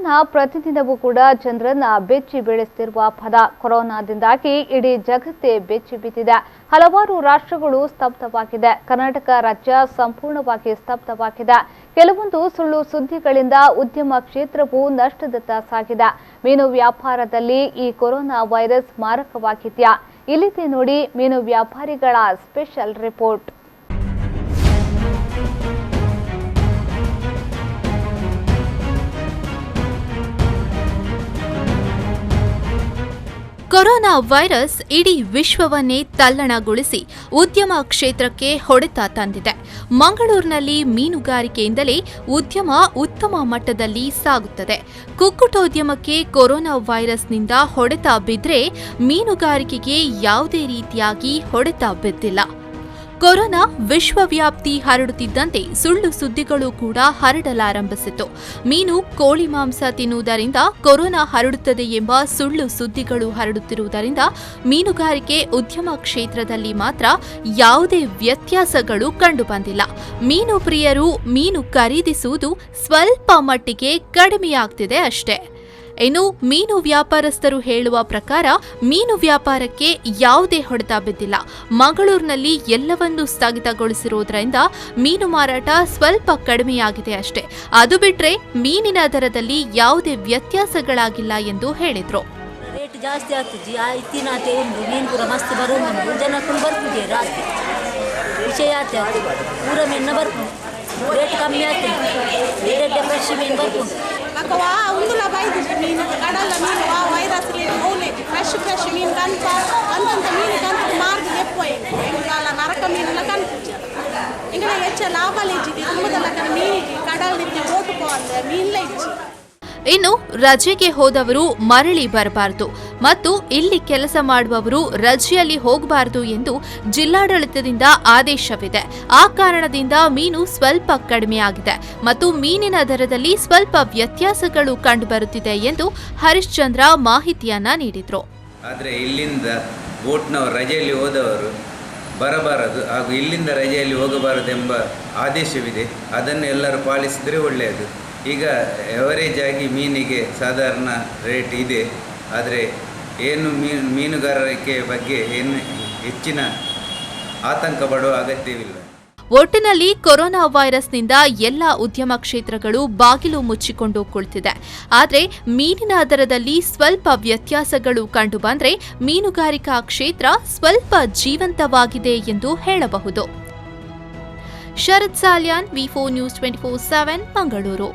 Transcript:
Corona ಪ್ರತಿದಿನವೂ ಕೂಡ ಜನರನ್ನ ಬೆಚ್ಚಿ ಬೀಳಿಸುತ್ತಿರುವ ಪದ. ಕೊರೋನಾದಿಂದಾಗಿ ಇಡೀ ಜಗತ್ತೇ ಬೆಚ್ಚಿ ಬಿದ್ದಿದೆ. ಹಲವಾರು ರಾಷ್ಟ್ರಗಳು ಸ್ತಬ್ಧವಾಗಿದೆ. ಕರ್ನಾಟಕ ರಾಜ್ಯ ಸಂಪೂರ್ಣವಾಗಿ ಸ್ತಬ್ಧವಾಗಿದೆ. ಕೆಲವೊಂದು ಸುಳ್ಳು ಸುದ್ದಿಗಳಿಂದ ಉದ್ಯಮ ಕ್ಷೇತ್ರವು ನಷ್ಟದತ್ತ ಸಾಗಿದೆ. ಮೀನು ವ್ಯಾಪಾರದಲ್ಲಿ ಈ ಕೊರೋನಾ ವೈರಸ್ ಮಾರಕವಾಗಿದೆಯಾ? ಇಲ್ಲಿದೆ ನೋಡಿ ಮೀನು ವ್ಯಾಪಾರಿಗಳ ಸ್ಪೆಷಲ್ ರಿಪೋರ್ಟ್. ಕೊರೋನಾ ವೈರಸ್ ಇಡೀ ವಿಶ್ವವನ್ನೇ ತಲ್ಲಣಗೊಳಿಸಿ ಉದ್ಯಮ ಕ್ಷೇತ್ರಕ್ಕೆ ಹೊಡೆತ ತಂದಿದೆ. ಮಂಗಳೂರಿನಲ್ಲಿ ಮೀನುಗಾರಿಕೆಯಿಂದಲೇ ಉದ್ಯಮ ಉತ್ತಮ ಮಟ್ಟದಲ್ಲಿ ಸಾಗುತ್ತದೆ. ಕುಕ್ಕುಟೋದ್ಯಮಕ್ಕೆ ಕೊರೋನಾ ವೈರಸ್ನಿಂದ ಹೊಡೆತ ಬಿದ್ದರೆ ಮೀನುಗಾರಿಕೆಗೆ ಯಾವುದೇ ರೀತಿಯಾಗಿ ಹೊಡೆತ ಬಿದ್ದಿಲ್ಲ. ಕೊರೋನಾ ವಿಶ್ವವ್ಯಾಪ್ತಿ ಹರಡುತ್ತಿದ್ದಂತೆ ಸುಳ್ಳು ಸುದ್ದಿಗಳು ಕೂಡ ಹರಡಲಾರಂಭಿಸಿತು. ಮೀನು ಕೋಳಿ ಮಾಂಸ ತಿನ್ನುವುದರಿಂದ ಕೊರೋನಾ ಹರಡುತ್ತದೆ ಎಂಬ ಸುಳ್ಳು ಸುದ್ದಿಗಳು ಹರಡುತ್ತಿರುವುದರಿಂದ ಮೀನುಗಾರಿಕೆ ಉದ್ಯಮ ಕ್ಷೇತ್ರದಲ್ಲಿ ಮಾತ್ರ ಯಾವುದೇ ವ್ಯತ್ಯಾಸಗಳು ಕಂಡುಬಂದಿಲ್ಲ. ಮೀನು ಪ್ರಿಯರು ಮೀನು ಖರೀದಿಸುವುದು ಸ್ವಲ್ಪ ಮಟ್ಟಿಗೆ ಕಡಿಮೆಯಾಗ್ತಿದೆ ಅಷ್ಟೇ. ಇನ್ನು ಮೀನು ವ್ಯಾಪಾರಸ್ಥರು ಹೇಳುವ ಪ್ರಕಾರ ಮೀನು ವ್ಯಾಪಾರಕ್ಕೆ ಯಾವುದೇ ಹೊಡೆತ ಬಿದ್ದಿಲ್ಲ. ಮಂಗಳೂರಿನಲ್ಲಿ ಎಲ್ಲವನ್ನೂ ಸ್ಥಗಿತಗೊಳಿಸಿರುವುದರಿಂದ ಮೀನು ಮಾರಾಟ ಸ್ವಲ್ಪ ಕಡಿಮೆಯಾಗಿದೆ ಅಷ್ಟೇ. ಅದು ಬಿಟ್ರೆ ಮೀನಿನ ದರದಲ್ಲಿ ಯಾವುದೇ ವ್ಯತ್ಯಾಸಗಳಾಗಿಲ್ಲ ಎಂದು ಹೇಳಿದ್ರು. ರೇಟ್ ಜಾಸ್ತಿ ಆಗ್ತದೆ. ಇತ್ತಿನಾತೆ ಮೀನು ಕೂಡ ಮಸ್ತ್ ಬರೋ ಜನಕ್ಕೂ ಬರ್ತಿದೆ. ಜಾಸ್ತಿ ವಿಷಯ ಆಗ್ತದೆ. ಪೂರ ಮೀನ ಬರ್ಬೋದು. ರೇಟ್ ಕಮ್ಮಿ ಆಗ್ತದೆ. ಬೇರೆ ಫ್ರೆಶ್ ಮೀನು ಬರ್ಬೋದು. ఉందులో బయట మీను కడల మీను వైరస్ లేదు ఓలేదు ఫ్రెష్ మీను కనుక అంతంత మీను కనుక మార్గం ఎక్కువ వాళ్ళ నరక మీనుల కనిపించారు. ఇంకా ಹೆಚ್ಚು ಲಾಭಾలు ಇಚ್ಚಿದೆ. ತುಂಬದಲ್ಲ ಮೀನಿಗೆ ಕಡಲಿಗೆ ಓಟುಕೋవాలి ಮೀನ್ಲ ಇಚ್ಚಿ. ಇನ್ನು ರಜೆಗೆ ಹೋದವರು ಮರಳಿ ಬರಬಾರದು ಮತ್ತು ಇಲ್ಲಿ ಕೆಲಸ ಮಾಡುವವರು ರಜೆಯಲ್ಲಿ ಹೋಗಬಾರದು ಎಂದು ಜಿಲ್ಲಾಡಳಿತದಿಂದ ಆದೇಶವಿದೆ. ಆ ಕಾರಣದಿಂದ ಮೀನು ಸ್ವಲ್ಪ ಕಡಿಮೆಯಾಗಿದೆ ಮತ್ತು ಮೀನಿನ ದರದಲ್ಲಿ ಸ್ವಲ್ಪ ವ್ಯತ್ಯಾಸಗಳು ಕಂಡುಬರುತ್ತಿದೆ ಎಂದು ಹರಿಶ್ಚಂದ್ರ ಮಾಹಿತಿಯನ್ನ ನೀಡಿದರು. ಆದರೆ ಇಲ್ಲಿಂದ ಬೋಟ್ನವರು ರಜೆಯಲ್ಲಿ ಹೋದವರು ಬರಬಾರದು ಹಾಗೂ ಇಲ್ಲಿಂದ ರಜೆಯಲ್ಲಿ ಹೋಗಬಾರದೆಂಬ ಆದೇಶವಿದೆ. ಅದನ್ನು ಎಲ್ಲರೂ ಪಾಲಿಸಿದರೆ ಒಳ್ಳೆಯದು. ಈಗ ಎವರೇಜ್ ಆಗಿ ಮೀನಿಗೆ ಸಾಧಾರಣ ರೇಟ್ ಇದೆ. ಆದರೆ ಏನು ಮೀನುಗಾರಿಕೆ ಬಗ್ಗೆ ಏನು ಹೆಚ್ಚಿನ ಆತಂಕ ಪಡುವ ಅಗತ್ಯವಿಲ್ಲ. ಒಟ್ಟಿನಲ್ಲಿ ಕೊರೋನಾ ವೈರಸ್ನಿಂದ ಎಲ್ಲ ಉದ್ಯಮ ಕ್ಷೇತ್ರಗಳು ಬಾಗಿಲು ಮುಚ್ಚಿಕೊಂಡು ಕುಳಿತಿದೆ. ಆದರೆ ಮೀನಿನ ದರದಲ್ಲಿ ಸ್ವಲ್ಪ ವ್ಯತ್ಯಾಸಗಳು ಕಂಡುಬಂದರೆ ಮೀನುಗಾರಿಕಾ ಕ್ಷೇತ್ರ ಸ್ವಲ್ಪ ಜೀವಂತವಾಗಿದೆ ಎಂದು ಹೇಳಬಹುದು. ಶರತ್ ಸಾಲ್ಯಾನ್, V4 News 24/7 ಮಂಗಳೂರು.